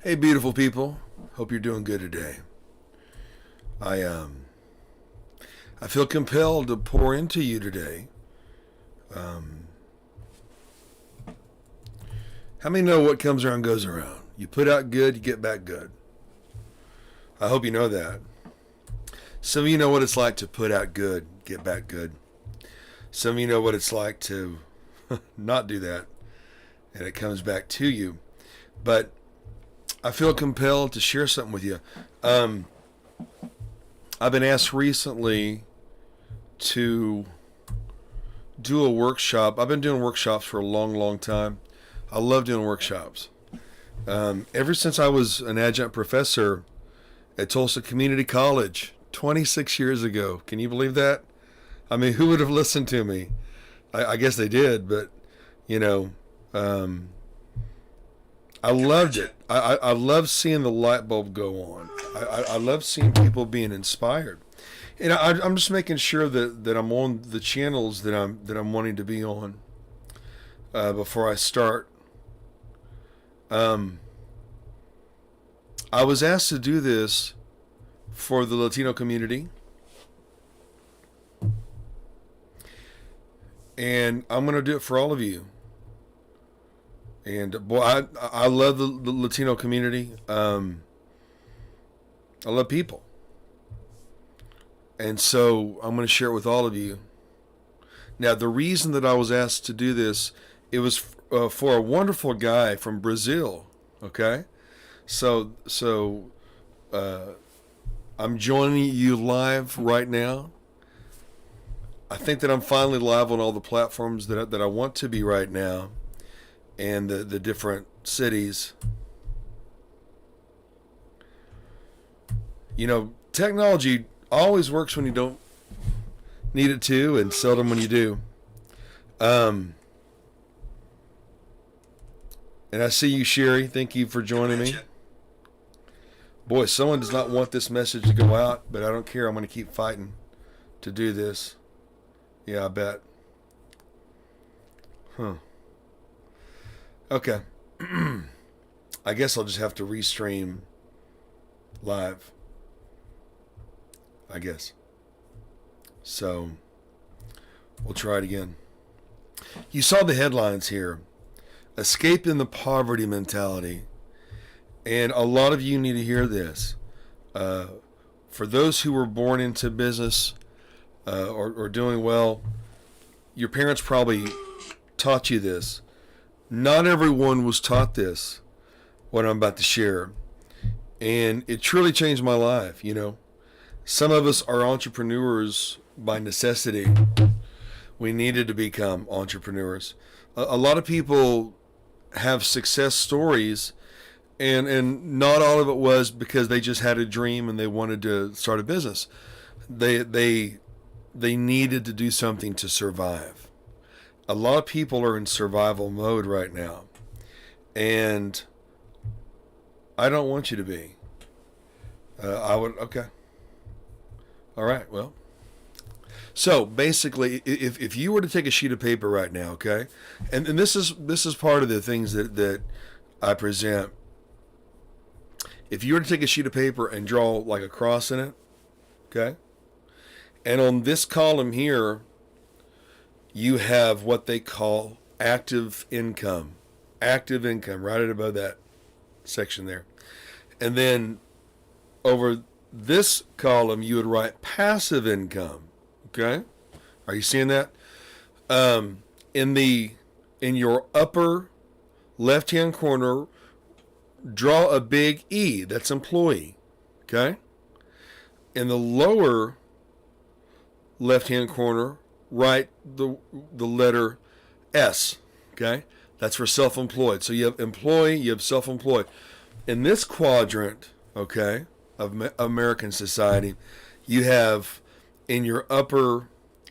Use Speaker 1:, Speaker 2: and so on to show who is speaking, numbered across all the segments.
Speaker 1: Hey, beautiful people. Hope you're doing good today. I I feel compelled to pour into you today. Um, how many know what comes around goes around? You put out good, you get back good. I hope you know that. Some of you know what it's like to put out good, get back good. Some of you know what it's like to not do that, and it comes back to you. But I feel compelled to share something with you. Um, I've been asked recently to do a workshop. I've been doing workshops for a long, long time. I love doing workshops. Ever since I was an adjunct professor at Tulsa Community College 26 years ago. Can you believe that? I mean, who would have listened to me? I guess they did, but, you know, um, I loved it. I love seeing the light bulb go on. I love seeing people being inspired. And I'm just making sure that I'm on the channels that I'm wanting to be on before I start. I was asked to do this for the Latino community, and I'm going to do it for all of you. And boy, I love the Latino community. I love people, and so I'm going to share it with all of you. Now, the reason that I was asked to do this, it was for a wonderful guy from Brazil. Okay, so I'm joining you live right now. I think that I'm finally live on all the platforms that I want to be right now, and the different cities. You know, technology always works when you don't need it to, and seldom when you do. And I see you, Sherry. Thank you for joining me. Boy, someone does not want this message to go out, but I don't care. I'm going to keep fighting to do this. Yeah, I bet. Huh. Okay. I guess I'll just have to restream live. I guess. So, we'll try it again. You saw the headlines here. Escaping the poverty mentality. And a lot of you need to hear this. For those who were born into business or doing well, your parents probably taught you this. Not everyone was taught this, what I'm about to share. And it truly changed my life, you know. Some of us are entrepreneurs by necessity. We needed to become entrepreneurs. A lot of people have success stories, and not all of it was because they just had a dream and they wanted to start a business. They needed to do something to survive. A lot of people are in survival mode right now, and I don't want you to be. Okay. All right, well. So basically, if you were to take a sheet of paper right now, okay, and this is part of the things that I present. If you were to take a sheet of paper and draw like a cross in it, okay, and on this column here, you have what they call active income. Active income, right above that section there. And then over this column, you would write passive income. Okay? Are you seeing that? In your upper left-hand corner, draw a big E. That's employee. Okay? In the lower left-hand corner, write the letter S. Okay? That's for self-employed. So you have employee, you have self-employed. In this quadrant, okay, of American society, you have in your upper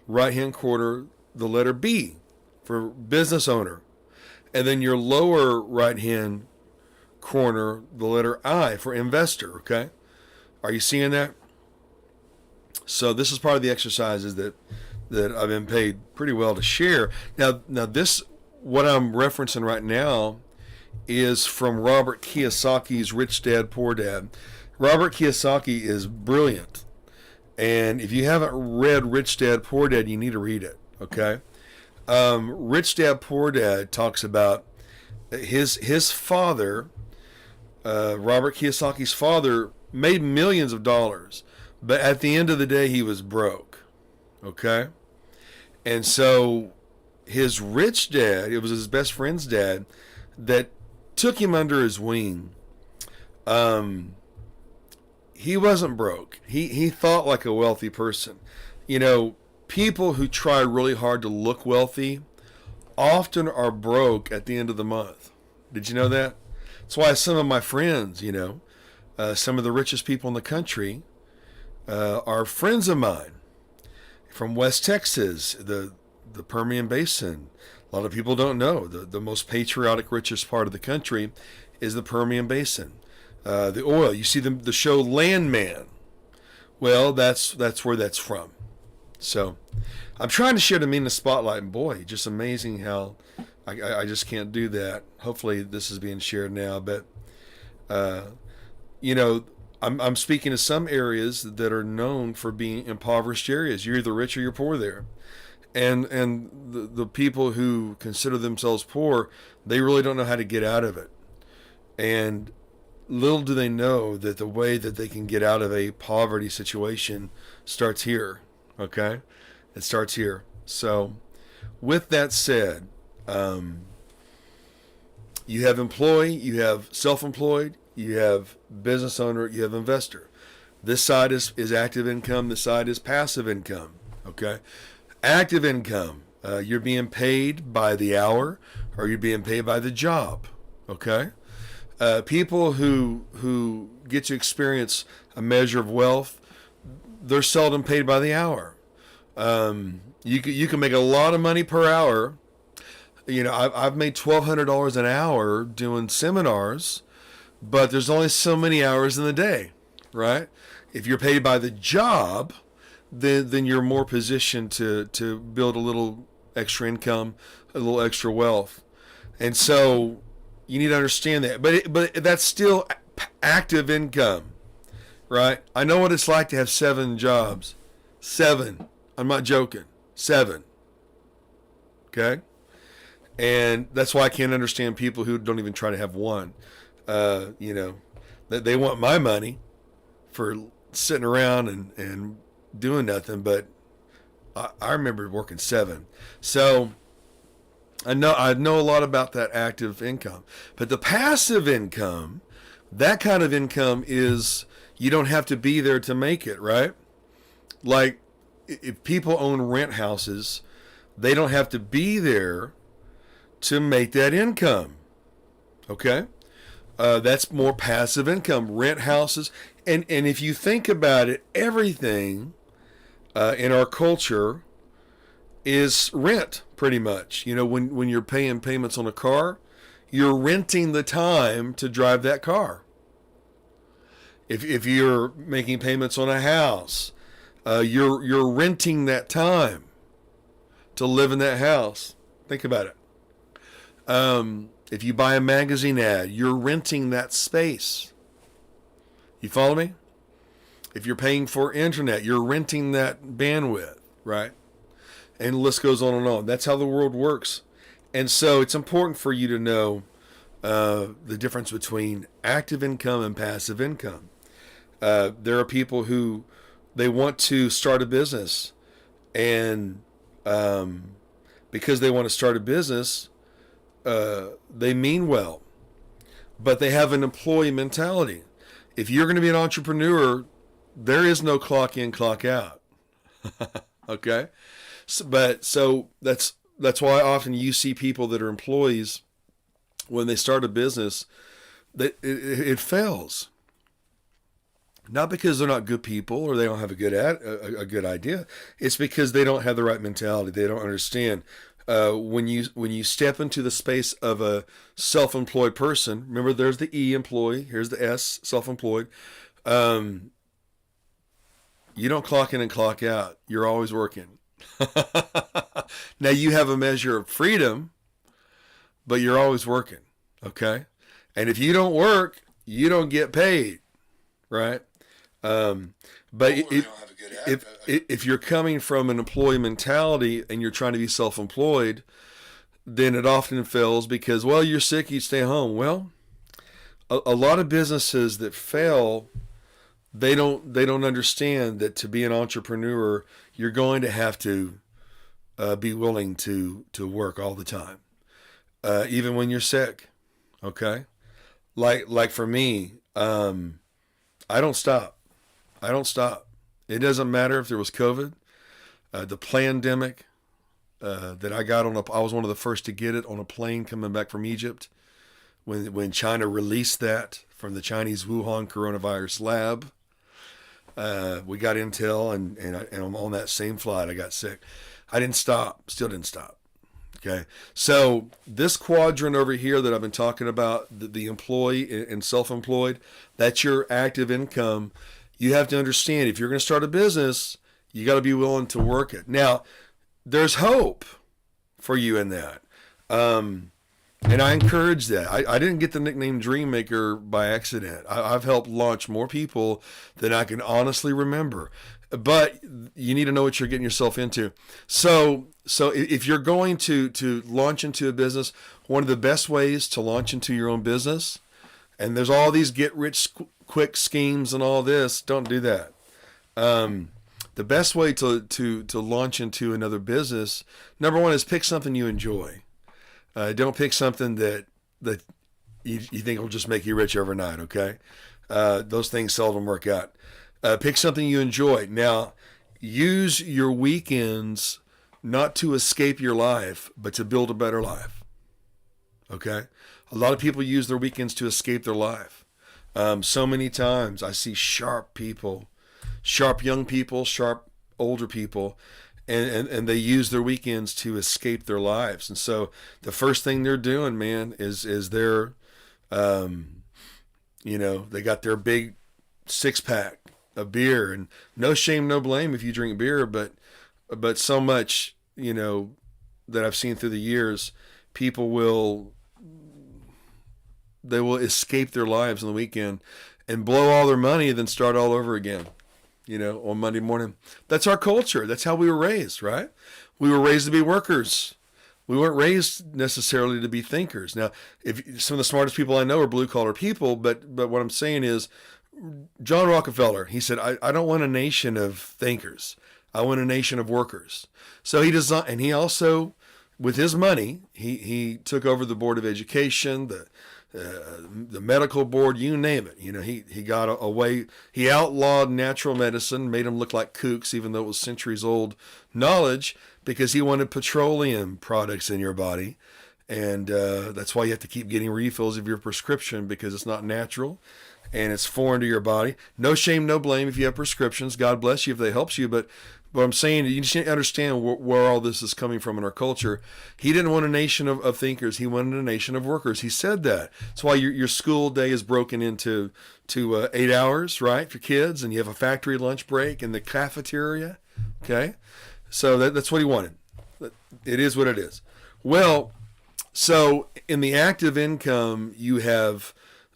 Speaker 1: right-hand corner the letter B for business owner. And then your lower right-hand corner, the letter I for investor, okay? Are you seeing that? So this is part of the exercises that I've been paid pretty well to share. Now this, what I'm referencing right now, is from Robert Kiyosaki's Rich Dad, Poor Dad. Robert Kiyosaki is brilliant. And if you haven't read Rich Dad, Poor Dad, you need to read it, okay? Rich Dad, Poor Dad talks about his father, Robert Kiyosaki's father, made millions of dollars. But at the end of the day, he was broke, okay? And so his rich dad, it was his best friend's dad, that took him under his wing. He wasn't broke. He thought like a wealthy person. You know, people who try really hard to look wealthy often are broke at the end of the month. Did you know that? That's why some of my friends, you know, some of the richest people in the country are friends of mine from West Texas, the Permian Basin. A lot of people don't know the most patriotic, richest part of the country is the Permian Basin. The oil. You see the show Landman. Well, that's where that's from. So I'm trying to share the meaning of spotlight, and boy, just amazing how I just can't do that. Hopefully this is being shared now, but you know, I'm speaking to some areas that are known for being impoverished areas. You're either rich or you're poor there. And the people who consider themselves poor, they really don't know how to get out of it. And little do they know that the way that they can get out of a poverty situation starts here, okay? It starts here. So with that said, you have employee, you have self-employed, you have business owner, you have investor. This side is active income, this side is passive income, okay? Active income, you're being paid by the hour or you're being paid by the job, okay? People who get to experience a measure of wealth, they're seldom paid by the hour. You can make a lot of money per hour. You know, I've made $1,200 an hour doing seminars, but there's only so many hours in the day, right? If you're paid by the job, then you're more positioned to build a little extra income, a little extra wealth. And so you need to understand that. But that's still active income, right? I know what it's like to have 7 jobs. 7. I'm not joking. 7. Okay? And that's why I can't understand people who don't even try to have one. You know, they want my money for sitting around and doing nothing, but I remember working 7. So I know a lot about that active income. But the passive income, that kind of income is you don't have to be there to make it, right? Like if people own rent houses, they don't have to be there to make that income. Okay? That's more passive income. Rent houses. And if you think about it, everything in our culture is rent, pretty much. You know, when you're paying payments on a car, you're renting the time to drive that car. If you're making payments on a house, you're renting that time to live in that house. Think about it. If you buy a magazine ad, you're renting that space. You follow me? If you're paying for internet, you're renting that bandwidth, right? And the list goes on and on. That's how the world works. And so it's important for you to know the difference between active income and passive income. There are people who they want to start a business, and because they want to start a business, they mean well, but they have an employee mentality. If you're going to be an entrepreneur, there is no clock in, clock out. Okay? So that's why often you see people that are employees, when they start a business, that it fails. Not because they're not good people or they don't have a good idea. It's because they don't have the right mentality. They don't understand. When you step into the space of a self-employed person, remember there's the E, employee, here's the S, self-employed. You don't clock in and clock out. You're always working. Now you have a measure of freedom, but you're always working. Okay. And if you don't work, you don't get paid. Right. But if you're coming from an employee mentality and you're trying to be self-employed, then it often fails because, well, you're sick, you stay home. Well, a lot of businesses that fail, they don't understand that to be an entrepreneur, you're going to have to be willing to work all the time, even when you're sick. Okay, like for me, I don't stop. I don't stop. It doesn't matter if there was COVID, the pandemic that I got I was one of the first to get it on a plane coming back from Egypt when China released that from the Chinese Wuhan coronavirus lab. We got intel, and I'm on that same flight. I got sick. I didn't stop. Still didn't stop. Okay. So this quadrant over here that I've been talking about, the employee and self-employed, that's your active income. You have to understand if you're going to start a business, you got to be willing to work it. Now, there's hope for you in that. And I encourage that. I didn't get the nickname Dream Maker by accident. I've helped launch more people than I can honestly remember. But you need to know what you're getting yourself into. So if you're going to launch into a business, one of the best ways to launch into your own business, and there's all these get-rich-quick schemes and all this, don't do that. The best way to launch into another business, number one, is pick something you enjoy. Don't pick something that you think will just make you rich overnight, okay? Those things seldom work out. Pick something you enjoy. Now, use your weekends not to escape your life, but to build a better life, okay? A lot of people use their weekends to escape their life. So many times I see sharp people, sharp young people, sharp older people, and they use their weekends to escape their lives. And so the first thing they're doing, man, is they're, they got their big 6-pack of beer, and no shame, no blame if you drink beer, but so much, that I've seen through the years, people will escape their lives on the weekend and blow all their money, then start all over again. On Monday morning. That's our culture. That's how we were raised, right? We were raised to be workers. We weren't raised necessarily to be thinkers. Now, if some of the smartest people I know are blue-collar people, but what I'm saying is, John Rockefeller, he said, I don't want a nation of thinkers. I want a nation of workers. So he designed, and he also, with his money, he took over the Board of Education, the medical board, you name it. He got away. He outlawed natural medicine, made them look like kooks, even though it was centuries old knowledge, because he wanted petroleum products in your body. And that's why you have to keep getting refills of your prescription, because it's not natural and it's foreign to your body. No shame, no blame if you have prescriptions. God bless you if they helps you. But I'm saying, you just need to understand where all this is coming from in our culture. He didn't want a nation of thinkers. He wanted a nation of workers. He said that. That's why your school day is broken into 8 hours, right, for kids, and you have a factory lunch break in the cafeteria. Okay? So that's what he wanted. It is what it is. Well, so in the active income, you have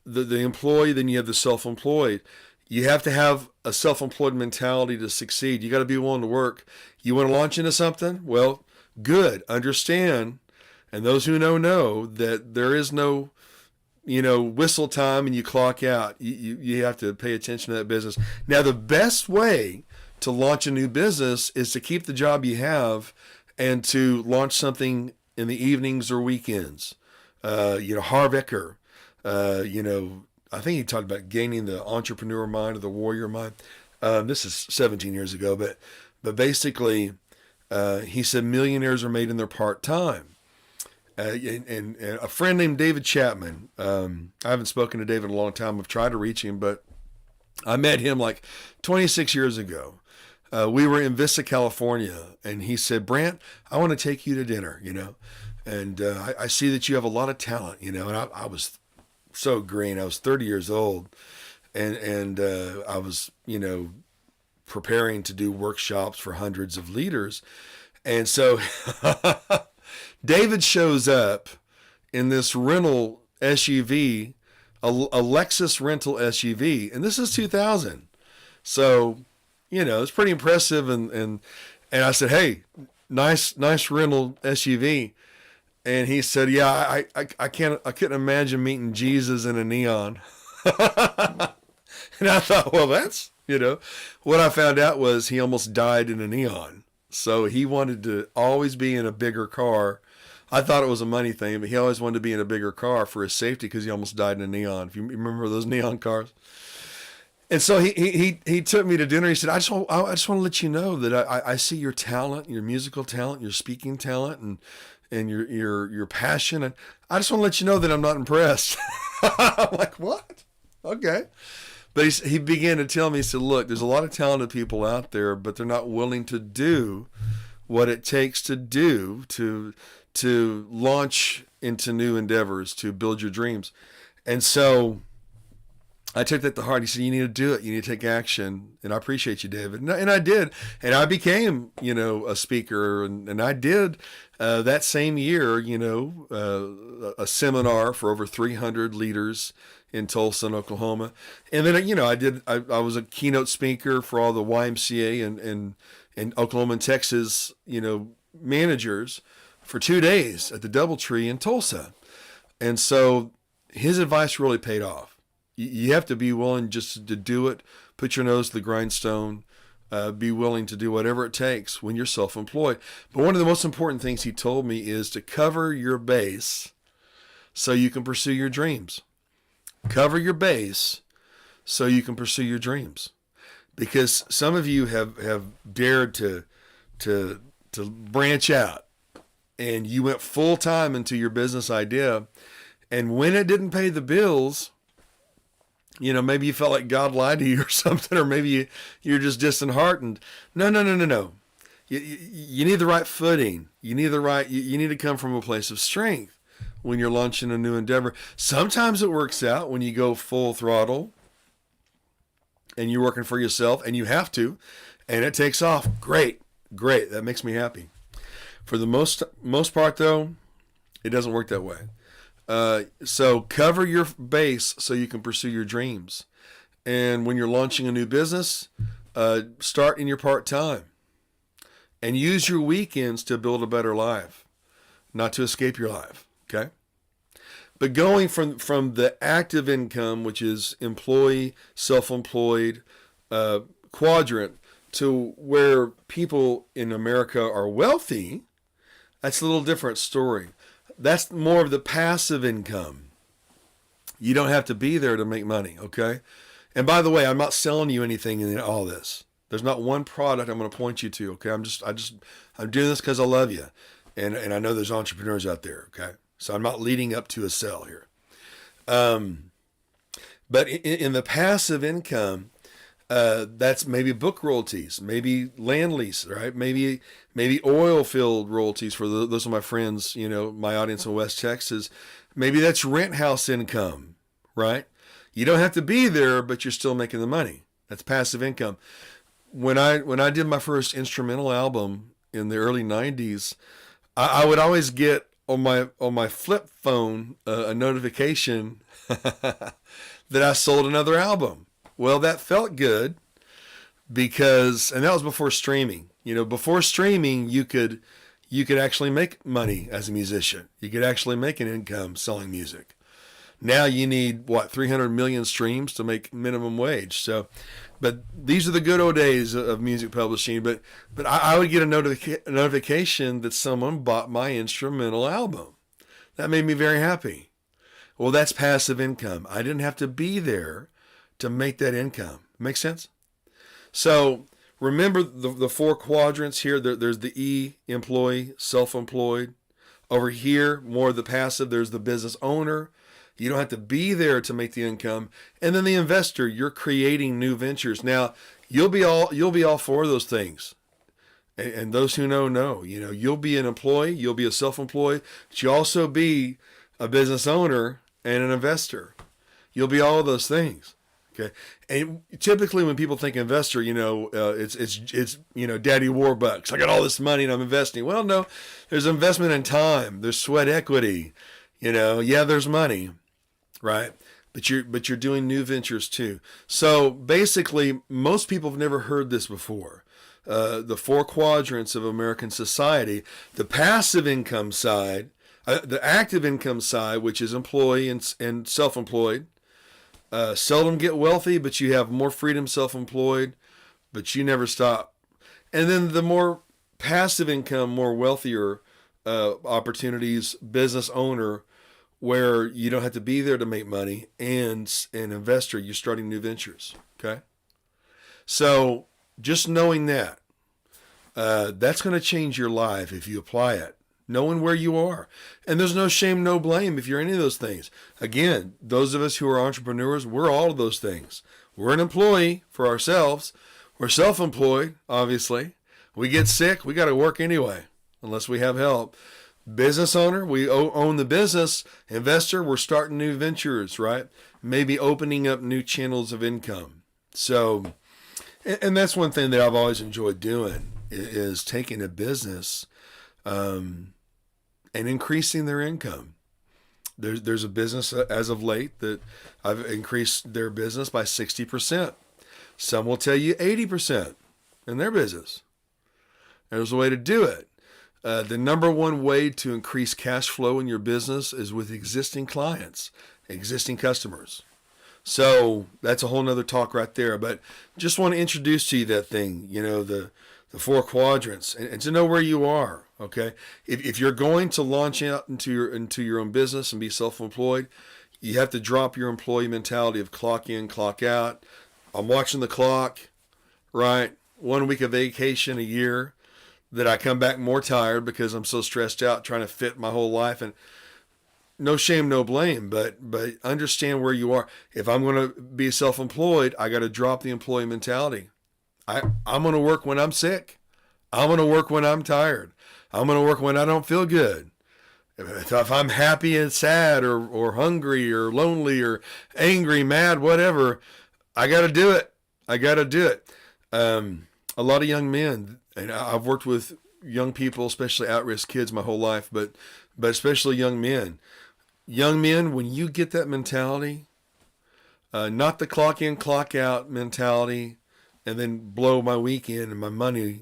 Speaker 1: the employee, then you have the self-employed. You have to have a self-employed mentality to succeed. You got to be willing to work. You want to launch into something? Well, good. Understand, and those who know that there is no, whistle time and you clock out. You have to pay attention to that business. Now, the best way to launch a new business is to keep the job you have and to launch something in the evenings or weekends. Harv Eker, I think he talked about gaining the entrepreneur mind or the warrior mind. This is 17 years ago, but basically, he said millionaires are made in their part-time. And a friend named David Chapman, I haven't spoken to David in a long time. I've tried to reach him, but I met him like 26 years ago. We were in Vista, California, and he said, Brant, I want to take you to dinner, and I see that you have a lot of talent, and I was so green. I was 30 years old, and I was, preparing to do workshops for hundreds of leaders. And so David shows up in this rental SUV, a Lexus rental SUV, and this is 2000. So, it's pretty impressive. And I said, hey, nice rental SUV. And he said, yeah, I couldn't imagine meeting Jesus in a neon. And I thought, well, that's, what I found out was he almost died in a neon. So he wanted to always be in a bigger car. I thought it was a money thing, but he always wanted to be in a bigger car for his safety because he almost died in a neon. If you remember those neon cars. And so he took me to dinner. He said, I just want to let you know that I see your talent, your musical talent, your speaking talent, and your passion. And I just want to let you know that I'm not impressed. I'm like, what? Okay. But he began to tell me, he said, look, there's a lot of talented people out there, but they're not willing to do what it takes to do to launch into new endeavors, to build your dreams. And so I took that to heart. He said, you need to do it. You need to take action. And I appreciate you, David. And I did. And I became, a speaker. And I did that same year, a seminar for over 300 leaders in Tulsa, Oklahoma. And then, I was a keynote speaker for all the YMCA and Oklahoma and Texas, managers for 2 days at the DoubleTree in Tulsa. And so his advice really paid off. You have to be willing just to do it, put your nose to the grindstone, be willing to do whatever it takes when you're self-employed. But one of the most important things he told me is to cover your base so you can pursue your dreams. Cover your base so you can pursue your dreams. Because some of you have dared to branch out, and you went full time into your business idea. And when it didn't pay the bills, maybe you felt like God lied to you or something, or maybe you're just disheartened. No. You need the right footing. You need to come from a place of strength when you're launching a new endeavor. Sometimes it works out when you go full throttle and you're working for yourself, and you have to, and it takes off. Great. That makes me happy. For the most part, though, it doesn't work that way. So cover your base so you can pursue your dreams. And when you're launching a new business, start in your part-time and use your weekends to build a better life, not to escape your life. Okay. But going from the active income, which is employee, self-employed, quadrant, to where people in America are wealthy, that's a little different story. That's more of the passive income. You don't have to be there to make money, okay? And by the way, I'm not selling you anything in all this. There's not one product I'm going to point you to, okay? I'm doing this because I love you, and I know there's entrepreneurs out there, okay? So I'm not leading up to a sell here. But in the passive income, that's maybe book royalties, maybe land lease, right? Maybe oil field royalties for those of my friends, my audience in West Texas. Maybe that's rent house income, right? You don't have to be there, but you're still making the money. That's passive income. When I did my first instrumental album in the early 90s, I would always get on my flip phone a notification that I sold another album. Well, that felt good because, and that was before streaming. Before streaming, you could actually make money as a musician. You could actually make an income selling music. Now you need 300 million streams to make minimum wage. So, but these are the good old days of music publishing. But I would get a notification that someone bought my instrumental album. That made me very happy. Well, that's passive income. I didn't have to be there to make that income. Make sense? So remember the four quadrants here. There's the E, employee, self-employed. Over here, more of the passive, there's the business owner. You don't have to be there to make the income. And then the investor, you're creating new ventures. Now, you'll be all for those things. And those who know. You'll be an employee, you'll be a self-employed, but you'll also be a business owner and an investor. You'll be all of those things. Okay. And typically when people think investor, it's Daddy Warbucks. I got all this money and I'm investing. Well, no, there's investment in time. There's sweat equity. Yeah, there's money. right? But you're doing new ventures too. So basically, most people have never heard this before. The four quadrants of American society: the passive income side, the active income side, which is employee and self-employed. Seldom get wealthy, but you have more freedom self-employed, but you never stop. And then the more passive income, more wealthier opportunities, business owner, where you don't have to be there to make money, and an investor, you're starting new ventures. Okay, so just knowing that, that's going to change your life if you apply it. Knowing where you are, and there's no shame, no blame if you're any of those things. Again, those of us who are entrepreneurs, we're all of those things. We're an employee for ourselves. We're self-employed, obviously. We get sick, we got to work anyway, unless we have help. Business owner, we own the business. Investor, we're starting new ventures, right? Maybe opening up new channels of income. So, and that's one thing that I've always enjoyed doing, is taking a business and increasing their income. There's a business as of late that I've increased their business by 60%. Some will tell you 80% in their business. There's a way to do it. The number one way to increase cash flow in your business is with existing clients, existing customers. So that's a whole nother talk right there. But just want to introduce to you that thing, the four quadrants, and to know where you are. Okay, if you're going to launch out into your own business and be self-employed, you have to drop your employee mentality of clock in, clock out. I'm watching the clock, right? 1 week of vacation a year that I come back more tired because I'm so stressed out trying to fit my whole life. And no shame, no blame, but understand where you are. If I'm going to be self-employed, I got to drop the employee mentality. I'm going to work when I'm sick. I'm going to work when I'm tired. I'm going to work when I don't feel good. If I'm happy and sad or hungry or lonely or angry, mad, whatever, I got to do it. I got to do it. A lot of young men, and I've worked with young people, especially at-risk kids my whole life, but especially young men. Young men, when you get that mentality, not the clock in, clock out mentality, and then blow my weekend and my money,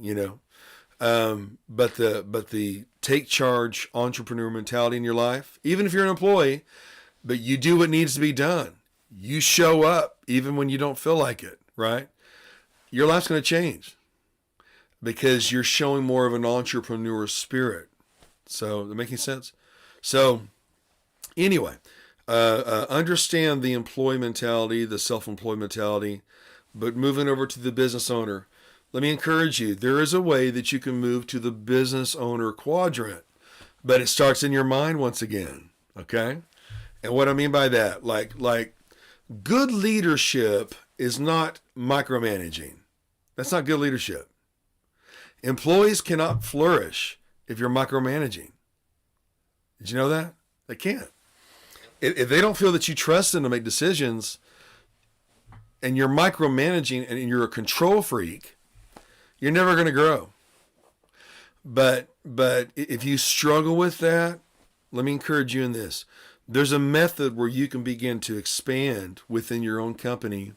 Speaker 1: but the take charge entrepreneur mentality in your life, even if you're an employee, but you do what needs to be done. You show up even when you don't feel like it, right? Your life's going to change because you're showing more of an entrepreneur spirit. So, that making sense? So, anyway, understand the employee mentality, the self-employed mentality, but moving over to the business owner, let me encourage you. There is a way that you can move to the business owner quadrant, but it starts in your mind once again, okay? And what I mean by that, like good leadership is not micromanaging. That's not good leadership. Employees cannot flourish if you're micromanaging. Did you know that? They can't. If they don't feel that you trust them to make decisions, and you're micromanaging and you're a control freak, you're never going to grow. But if you struggle with that, let me encourage you in this. There's a method where you can begin to expand within your own company.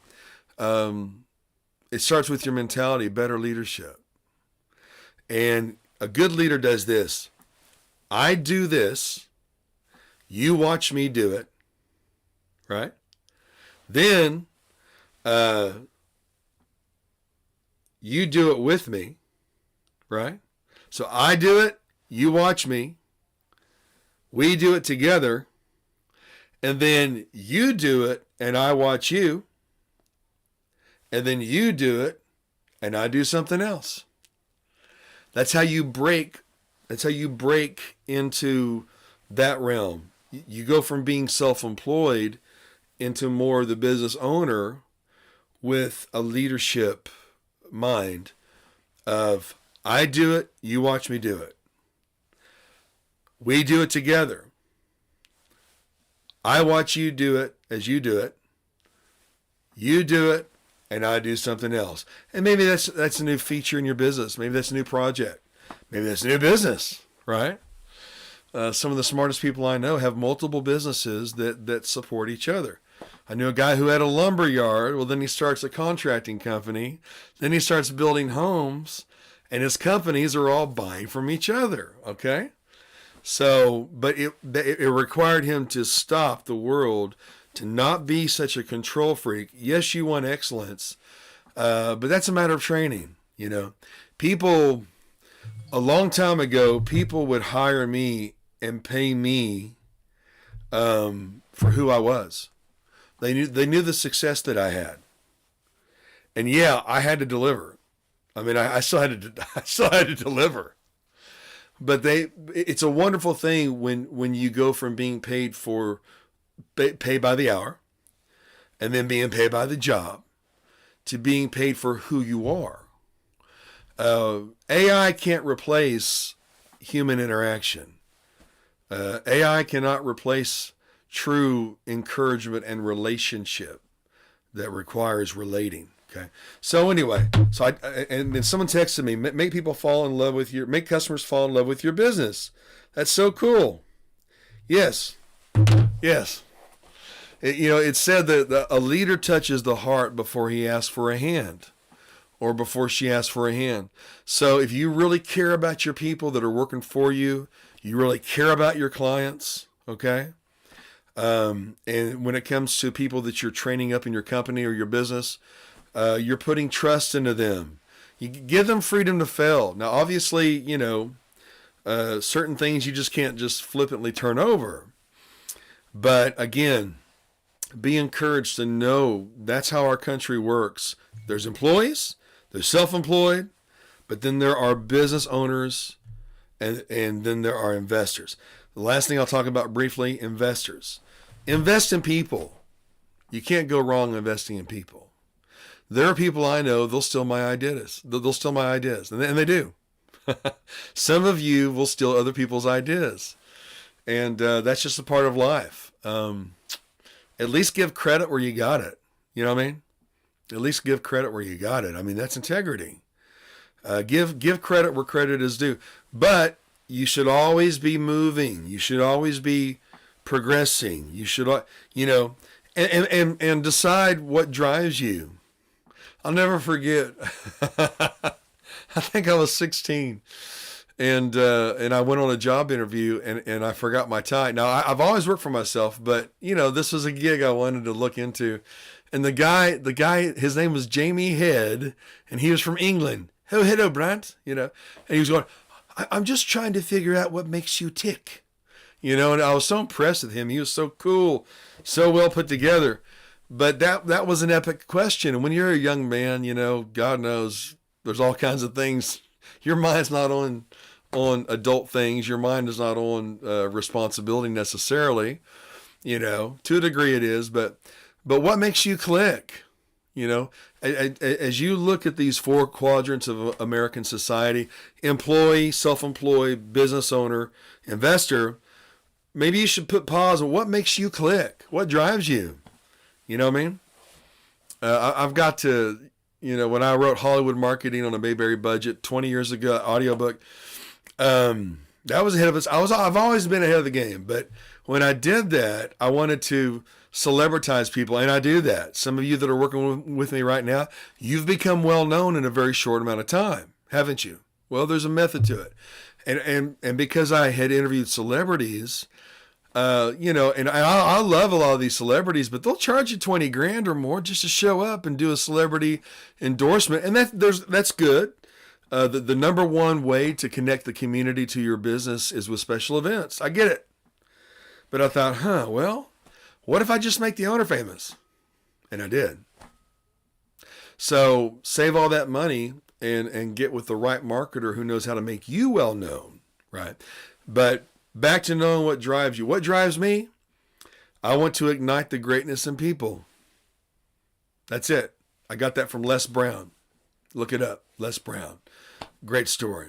Speaker 1: It starts with your mentality, better leadership. And a good leader does this. I do this. You watch me do it. Right? Then you do it with me. Right? So I do it. You watch me. We do it together. And then you do it and I watch you. And then you do it and I do something else. That's how you break into that realm. You go from being self-employed into more the business owner with a leadership mind of I do it, you watch me do it. We do it together. I watch you do it as you do it. You do it, and I do something else. And maybe that's a new feature in your business. Maybe that's a new project. Maybe that's a new business, right? Some of the smartest people I know have multiple businesses that support each other. I knew a guy who had a lumber yard. Well, then he starts a contracting company. Then he starts building homes, and his companies are all buying from each other. Okay? So, but it required him to stop the world, to not be such a control freak. Yes, you want excellence, but that's a matter of training. You know, people, a long time ago, people would hire me and pay me for who I was. They knew the success that I had, and yeah, I had to deliver. I mean, I still had to deliver. But it's a wonderful thing when you go from being paid by the hour, and then being paid by the job, to being paid for who you are. AI can't replace human interaction. AI cannot replace true encouragement and relationship that requires relating. Okay. So anyway, and then someone texted me, make customers fall in love with your business. That's so cool. Yes. It's said that a leader touches the heart before he asks for a hand, or before she asks for a hand. So if you really care about your people that are working for you, you really care about your clients, okay? And when it comes to people that you're training up in your company or your business, you're putting trust into them. You give them freedom to fail. Now, obviously, certain things you just can't just flippantly turn over. But again, be encouraged to know that's how our country works. There's employees, there's self-employed, but then there are business owners, and then there are investors. The last thing I'll talk about briefly, investors. Invest in people. You can't go wrong investing in people. There are people I know, they'll steal my ideas. And they do. Some of you will steal other people's ideas. And that's just a part of life. At least give credit where you got it. You know what I mean? At least give credit where you got it. I mean, that's integrity. Give credit where credit is due. But you should always be moving. You should always be progressing. You should, and decide what drives you. I'll never forget. I think I was 16, and I went on a job interview, and I forgot my tie. Now I've always worked for myself, but this was a gig I wanted to look into. And the guy, his name was Jamie Head, and he was from England. Oh, hello, Brant. And he was going, I'm just trying to figure out what makes you tick. And I was so impressed with him. He was so cool, so well put together. But that was an epic question. And when you're a young man, God knows there's all kinds of things. Your mind's not on adult things. Your mind is not on responsibility necessarily. To a degree it is. But what makes you click? As you look at these four quadrants of American society, employee, self-employed, business owner, investor, maybe you should put pause on what makes you click. What drives you? You know what I mean? I've got to, when I wrote Hollywood Marketing on a Mayberry Budget 20 years ago, audiobook, that was ahead of us. I've always been ahead of the game, but when I did that, I wanted to celebritize people, and I do that. Some of you that are working with me right now, you've become well known in a very short amount of time, haven't you? Well, there's a method to it, and because I had interviewed celebrities. And I love a lot of these celebrities, but they'll charge you $20,000 or more just to show up and do a celebrity endorsement. And that's good. The number one way to connect the community to your business is with special events. I get it. But I thought, well, what if I just make the owner famous? And I did. So save all that money and get with the right marketer who knows how to make you well known, right? But back to knowing what drives you. What drives me? I want to ignite the greatness in people. That's it. I got that from Les Brown. Look it up. Les Brown. Great story.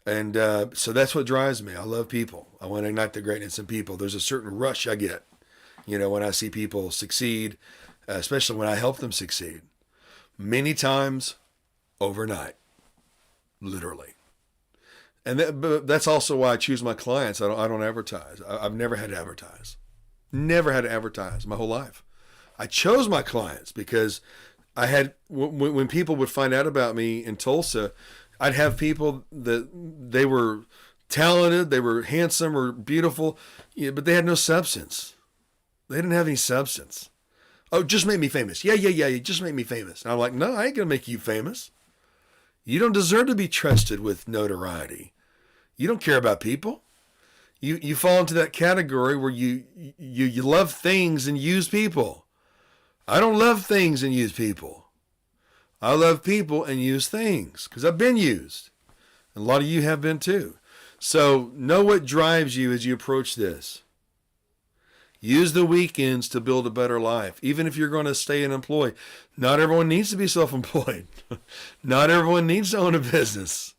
Speaker 1: And so that's what drives me. I love people. I want to ignite the greatness in people. There's a certain rush I get, when I see people succeed, especially when I help them succeed. Many times overnight, literally. But that's also why I choose my clients. I don't advertise. I've never had to advertise. Never had to advertise my whole life. I chose my clients because I had, when people would find out about me in Tulsa, I'd have people that they were talented, they were handsome or beautiful, but they had no substance. They didn't have any substance. Oh, just make me famous. Yeah, just make me famous. And I'm like, no, I ain't going to make you famous. You don't deserve to be trusted with notoriety. You don't care about people. You fall into that category where you love things and use people. I don't love things and use people. I love people and use things because I've been used. And a lot of you have been too. So know what drives you as you approach this. Use the weekends to build a better life, even if you're going to stay an employee. Not everyone needs to be self-employed. Not everyone needs to own a business.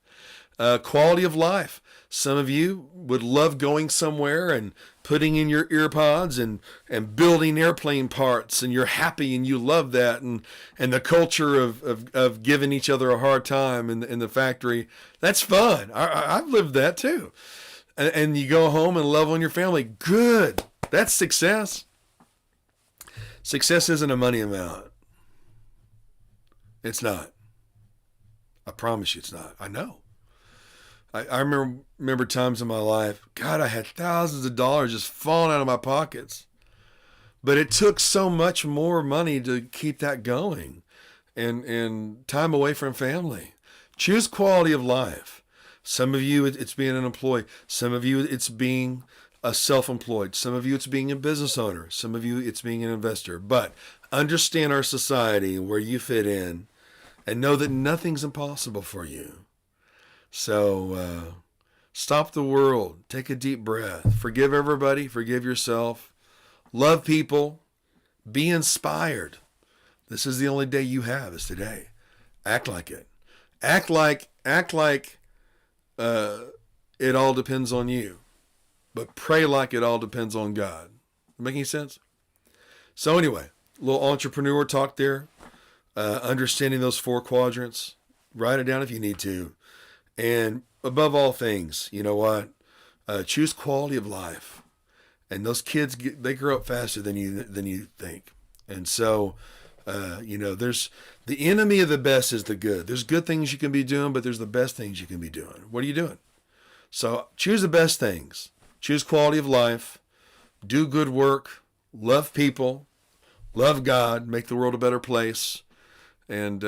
Speaker 1: Quality of life. Some of you would love going somewhere and putting in your ear pods and building airplane parts, and you're happy and you love that, and the culture of giving each other a hard time in the factory. That's fun. I've lived that too. And you go home and love on your family. Good. That's success. Success isn't a money amount. It's not. I promise you it's not. I know. I remember times in my life, God, I had thousands of dollars just falling out of my pockets. But it took so much more money to keep that going, and time away from family. Choose quality of life. Some of you, it's being an employee. Some of you, it's being a self-employed. Some of you, it's being a business owner. Some of you, it's being an investor. But understand our society and where you fit in, and know that nothing's impossible for you. So stop the world. Take a deep breath. Forgive everybody. Forgive yourself. Love people. Be inspired. This is the only day you have, is today. Act like it. Act like it all depends on you. But pray like it all depends on God. Making sense? So anyway, a little entrepreneur talk there. Understanding those 4 quadrants. Write it down if you need to. And above all things, you know what? Choose quality of life. And those kids, they grow up faster than you think. And so, there's the enemy of the best is the good. There's good things you can be doing, but there's the best things you can be doing. What are you doing? So choose the best things. Choose quality of life. Do good work. Love people. Love God. Make the world a better place. And